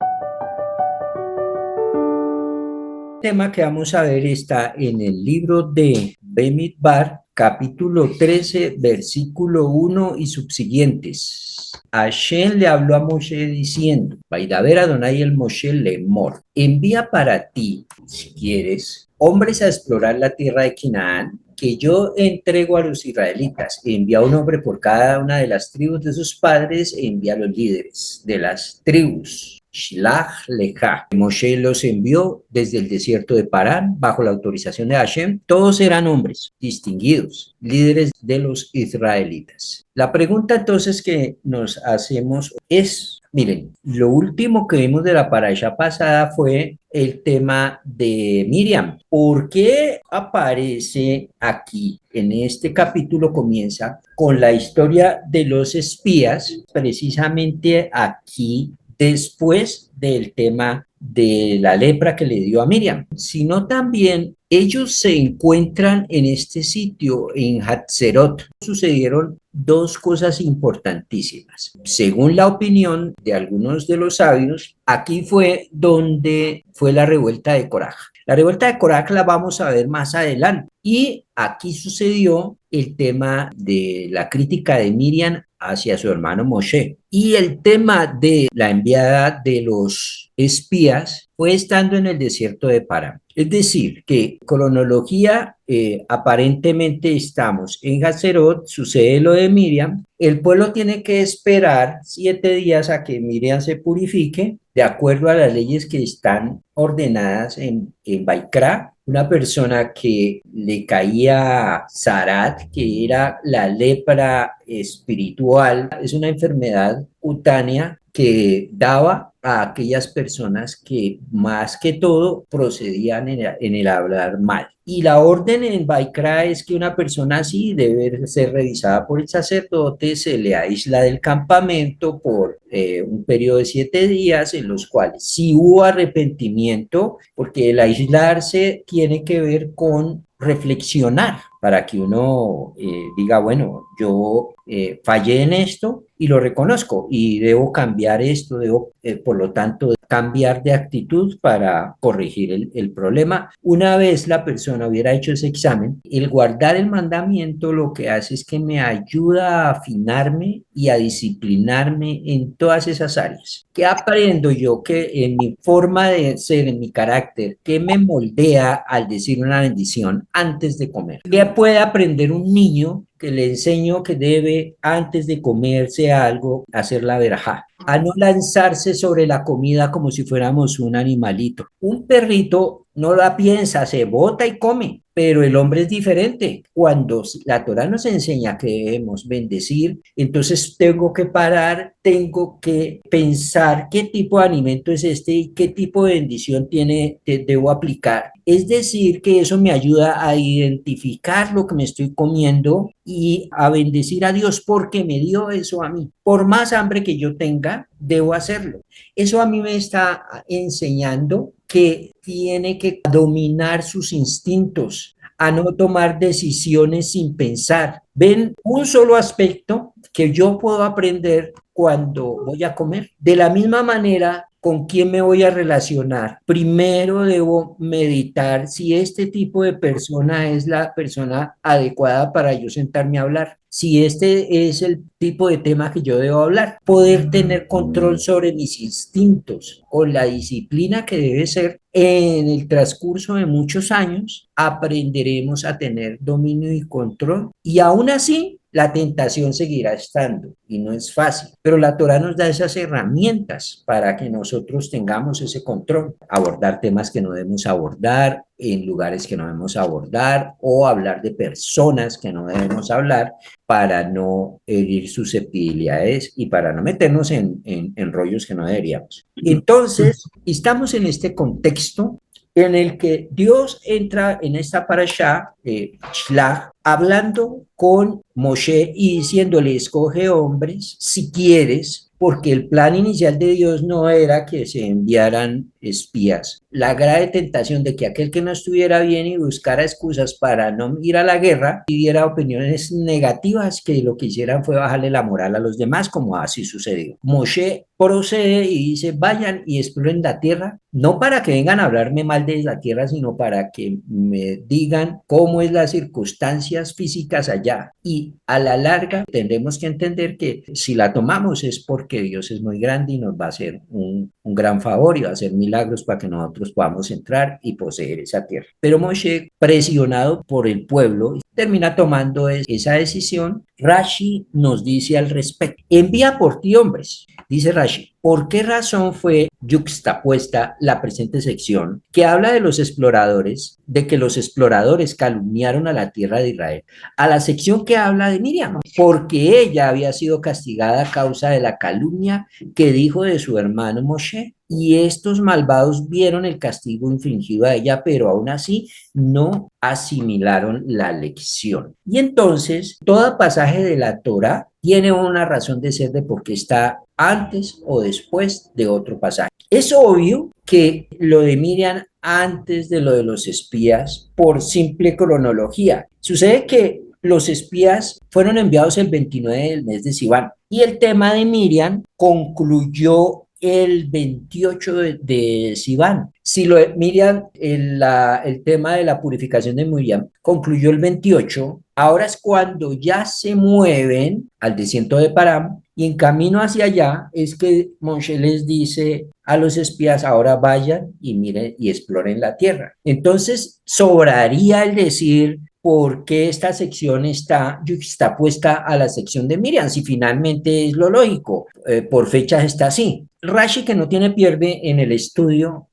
El tema que vamos a ver está en el libro de Bemidbar, capítulo 13, versículo 1 y subsiguientes. Hashem le habló a Moshe diciendo: Vaidaber Adonai el Moshe lemor, envía para ti, si quieres, hombres a explorar la tierra de Canaán, que yo entrego a los israelitas. Envía un hombre por cada una de las tribus de sus padres, e envía a los líderes de las tribus. Shlach Lecha. Moshe los envió desde el desierto de Parán, bajo la autorización de Hashem. Todos eran hombres distinguidos, líderes de los israelitas. La pregunta entonces que nos hacemos es, miren, lo último que vimos de la parasha pasada fue el tema de Miriam. ¿Por qué aparece aquí? En este capítulo comienza con la historia de los espías, precisamente aquí, después del tema de la lepra que le dio a Miriam, sino también ellos se encuentran en este sitio, en Hatzerot. Sucedieron dos cosas importantísimas. Según la opinión de algunos de los sabios, aquí fue donde fue la revuelta de Coraj. La revuelta de Coraj la vamos a ver más adelante. Y aquí sucedió el tema de la crítica de Miriam hacia su hermano Moshe. Y el tema de la enviada de los espías fue estando en el desierto de Parán. Es decir, que cronología, aparentemente estamos en Hazerot, sucede lo de Miriam, el pueblo tiene que esperar 7 días a que Miriam se purifique, de acuerdo a las leyes que están ordenadas en Baikra. Una persona que le caía Zarat, que era la lepra espiritual, es una enfermedad cutánea que daba a aquellas personas que más que todo procedían en el hablar mal. Y la orden en Baikra es que una persona así debe ser revisada por el sacerdote, se le aísla del campamento por un periodo de 7 días, en los cuales si hubo arrepentimiento, porque el aislarse tiene que ver con reflexionar, para que uno diga, bueno, yo fallé en esto y lo reconozco y debo cambiar esto, debo, por lo tanto, cambiar de actitud para corregir el problema. Una vez la persona hubiera hecho ese examen, el guardar el mandamiento lo que hace es que me ayuda a afinarme y a disciplinarme en todas esas áreas. ¿Qué aprendo yo? Que en mi forma de ser, en mi carácter, ¿qué me moldea al decir una bendición antes de comer? ¿Qué puede aprender un niño que le enseño que debe, antes de comerse algo, hacer la verajá? A no lanzarse sobre la comida como si fuéramos un animalito. Un perrito no la piensa, se bota y come, pero el hombre es diferente. Cuando la Torah nos enseña que debemos bendecir, entonces tengo que parar, tengo que pensar qué tipo de alimento es este y qué tipo de bendición debo aplicar. Es decir, que eso me ayuda a identificar lo que me estoy comiendo y a bendecir a Dios porque me dio eso a mí. Por más hambre que yo tenga, debo hacerlo. Eso a mí me está enseñando que tiene que dominar sus instintos, a no tomar decisiones sin pensar. Ven un solo aspecto que yo puedo aprender cuando voy a comer. De la misma manera, ¿con quién me voy a relacionar? Primero debo meditar si este tipo de persona es la persona adecuada para yo sentarme a hablar. Si este es el tipo de tema que yo debo hablar, poder tener control sobre mis instintos con la disciplina que debe ser. En el transcurso de muchos años aprenderemos a tener dominio y control, y aún así la tentación seguirá estando y no es fácil, pero la Torah nos da esas herramientas para que nosotros tengamos ese control, abordar temas que no debemos abordar, en lugares que no debemos abordar, o hablar de personas que no debemos hablar, para no herir susceptibilidades y para no meternos en rollos que no deberíamos. Entonces, estamos en este contexto en el que Dios entra en esta parashá, Shlach, hablando con Moshe y diciéndole: escoge hombres, si quieres, porque el plan inicial de Dios no era que se enviaran espías. La grave tentación de que aquel que no estuviera bien y buscara excusas para no ir a la guerra, pidiera opiniones negativas, que lo que hicieran fue bajarle la moral a los demás, como así sucedió. Moshe procede y dice, vayan y exploren la tierra, no para que vengan a hablarme mal de la tierra, sino para que me digan cómo es las circunstancias físicas allá. Y a la larga tendremos que entender que si la tomamos es porque Dios es muy grande y nos va a hacer un gran favor y va a hacer milagros para que nosotros podamos entrar y poseer esa tierra. Pero Moshe, presionado por el pueblo, termina tomando esa decisión. Rashi nos dice al respecto, envía por ti hombres, dice Rashi. ¿Por qué razón fue yuxtapuesta la presente sección que habla de los exploradores, de que los exploradores calumniaron a la tierra de Israel, a la sección que habla de Miriam? Porque ella había sido castigada a causa de la calumnia que dijo de su hermano Moshe. Y estos malvados vieron el castigo infligido a ella, pero aún así no asimilaron la lección. Y entonces, todo pasaje de la Torah tiene una razón de ser de por qué está antes o después de otro pasaje. Es obvio que lo de Miriam antes de lo de los espías por simple cronología. Sucede que los espías fueron enviados el 29 del mes de Sivan y el tema de Miriam concluyó el 28 de Sivan. Si lo de Miriam, el tema de la purificación de Miriam concluyó el 28, ahora es cuando ya se mueven al desierto de Param y en camino hacia allá es que Moshe les dice a los espías, ahora vayan y miren y exploren la tierra. Entonces, sobraría el decir por qué esta sección está puesta a la sección de Miriam, si finalmente es lo lógico, por fechas está así. Rashi, que no tiene pierde en el estudio,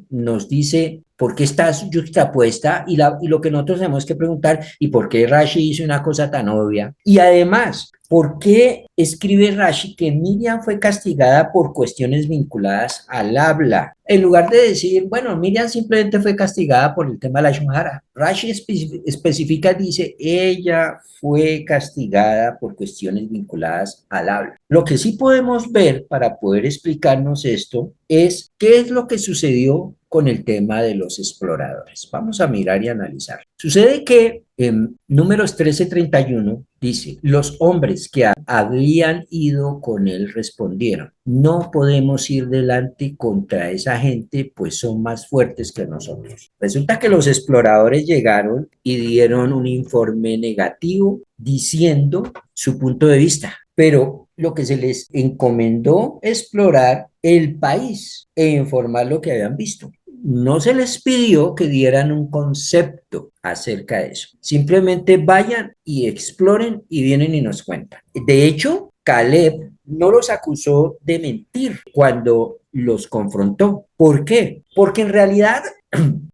nos dice por qué está juxtapuesta y lo que nosotros tenemos que preguntar, y por qué Rashi hizo una cosa tan obvia. Y además, ¿por qué escribe Rashi que Miriam fue castigada por cuestiones vinculadas al habla? En lugar de decir, bueno, Miriam simplemente fue castigada por el tema de la Shonjara. Rashi especifica, dice, ella fue castigada por cuestiones vinculadas al habla. Lo que sí podemos ver para poder explicarnos esto es qué es lo que sucedió con el tema de los exploradores. Vamos a mirar y analizar. Sucede que en Números 13:31 dice, los hombres que habían ido con él respondieron, no podemos ir delante contra esa gente, pues son más fuertes que nosotros. Resulta que los exploradores llegaron y dieron un informe negativo diciendo su punto de vista, pero lo que se les encomendó explorar el país e informar lo que habían visto. No se les pidió que dieran un concepto acerca de eso. Simplemente vayan y exploren y vienen y nos cuentan. De hecho, Caleb no los acusó de mentir cuando los confrontó. ¿Por qué? Porque en realidad,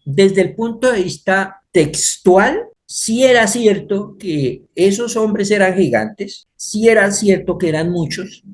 desde el punto de vista textual, sí era cierto que esos hombres eran gigantes, sí era cierto que eran muchos,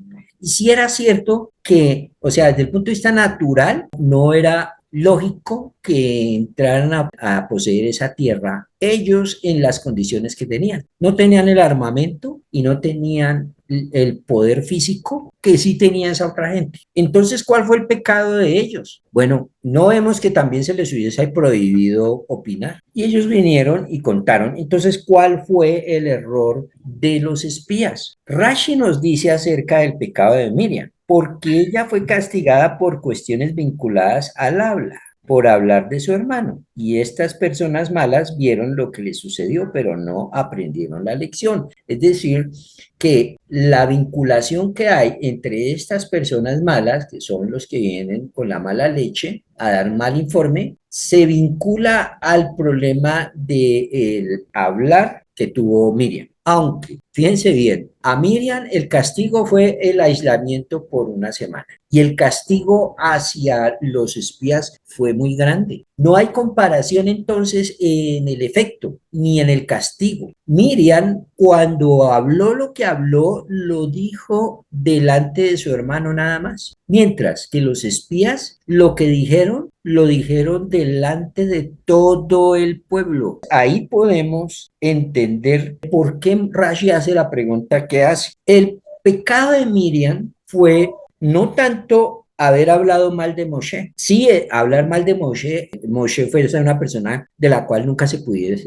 y sí era cierto que, o sea, desde el punto de vista natural, no era lógico que entraran a poseer esa tierra ellos en las condiciones que tenían. No tenían el armamento y no tenían el poder físico que sí tenía esa otra gente. Entonces, ¿cuál fue el pecado de ellos? Bueno, no vemos que también se les hubiese prohibido opinar. Y ellos vinieron y contaron. Entonces, ¿cuál fue el error de los espías? Rashi nos dice acerca del pecado de Miriam, porque ella fue castigada por cuestiones vinculadas al habla, por hablar de su hermano. Y estas personas malas vieron lo que les sucedió, pero no aprendieron la lección. Es decir, que la vinculación que hay entre estas personas malas, que son los que vienen con la mala leche a dar mal informe, se vincula al problema de hablar que tuvo Miriam. Aunque, fíjense bien, a Miriam el castigo fue el aislamiento por una semana y el castigo hacia los espías fue muy grande. No hay comparación entonces en el efecto ni en el castigo. Miriam, cuando habló lo que habló, lo dijo delante de su hermano nada más. Mientras que los espías lo que dijeron, lo dijeron delante de todo el pueblo. Ahí podemos entender por qué Rashi hace la pregunta que hace. El pecado de Miriam fue no tanto haber hablado mal de Moshe. Sí, hablar mal de Moshe. Moshe fue una persona de la cual nunca se pudiera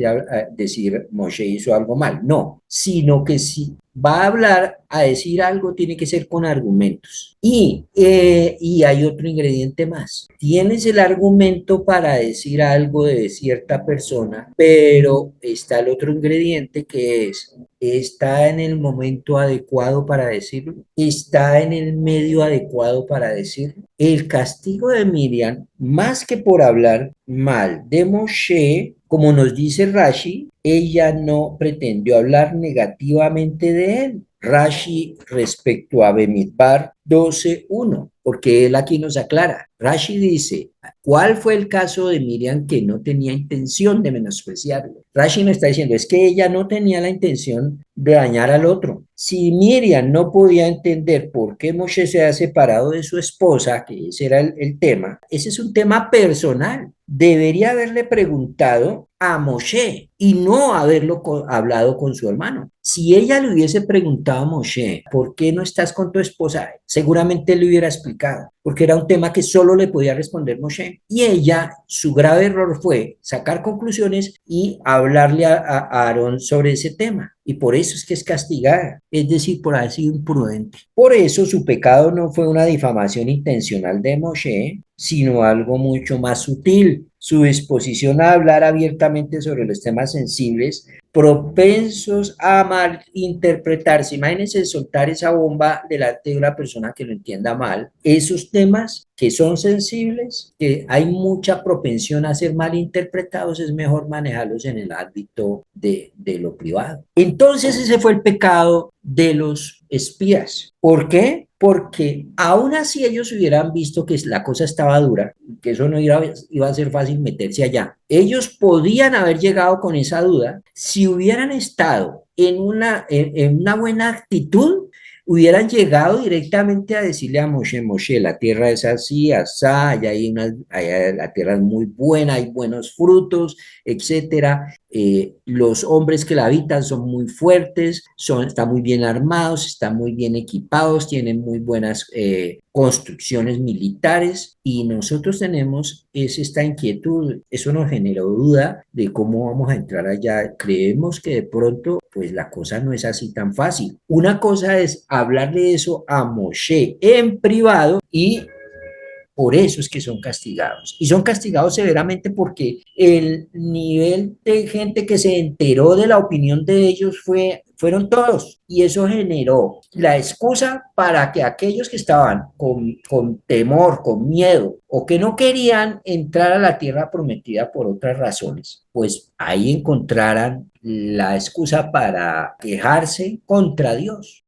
decir Moshe hizo algo mal. No, sino que si va a hablar, a decir algo, tiene que ser con argumentos. Y hay otro ingrediente más. Tienes el argumento para decir algo de cierta persona, pero está el otro ingrediente que es está en el momento adecuado para decirlo, está en el medio adecuado para decirlo. El castigo de Miriam, más que por hablar mal de Moshe, como nos dice Rashi, ella no pretendió hablar negativamente de él. Rashi respecto a Bemidbar 12:1, porque él aquí nos aclara. Rashi dice, ¿cuál fue el caso de Miriam que no tenía intención de menospreciarlo? Rashi me está diciendo, es que ella no tenía la intención de dañar al otro. Si Miriam no podía entender por qué Moshe se ha separado de su esposa, que ese era el tema, ese es un tema personal. Debería haberle preguntado a Moshe y no haberlo hablado con su hermano. Si ella le hubiese preguntado a Moshe, ¿por qué no estás con tu esposa? Seguramente le hubiera explicado, porque era un tema que solo le podía responder Moshe. Y ella, su grave error fue sacar conclusiones y hablarle a Aarón sobre ese tema. Y por eso es que es castigada, es decir, por haber sido imprudente. Por eso su pecado no fue una difamación intencional de Moshe, sino algo mucho más sutil. Su disposición a hablar abiertamente sobre los temas sensibles, propensos a malinterpretarse. Imagínense soltar esa bomba delante de una persona que lo entienda mal. Esos temas que son sensibles, que hay mucha propensión a ser malinterpretados, es mejor manejarlos en el ámbito de lo privado. Entonces ese fue el pecado de los espías. ¿Por qué? Porque aún así ellos hubieran visto que la cosa estaba dura, que eso no iba a ser fácil meterse allá. Ellos podían haber llegado con esa duda si hubieran estado en una buena actitud, hubieran llegado directamente a decirle a Moshe, Moshe, la tierra es así, asá, allá la tierra es muy buena, hay buenos frutos, etcétera. Los hombres que la habitan son muy fuertes, están muy bien armados, están muy bien equipados, tienen muy buenas construcciones militares y nosotros tenemos esta inquietud, eso nos generó duda de cómo vamos a entrar allá. Creemos que de pronto pues la cosa no es así tan fácil. Una cosa es hablarle eso a Moshe en privado y por eso es que son castigados. Y son castigados severamente porque el nivel de gente que se enteró de la opinión de ellos fueron todos. Y eso generó la excusa para que aquellos que estaban con temor, con miedo, o que no querían entrar a la tierra prometida por otras razones, pues ahí encontraran la excusa para quejarse contra Dios.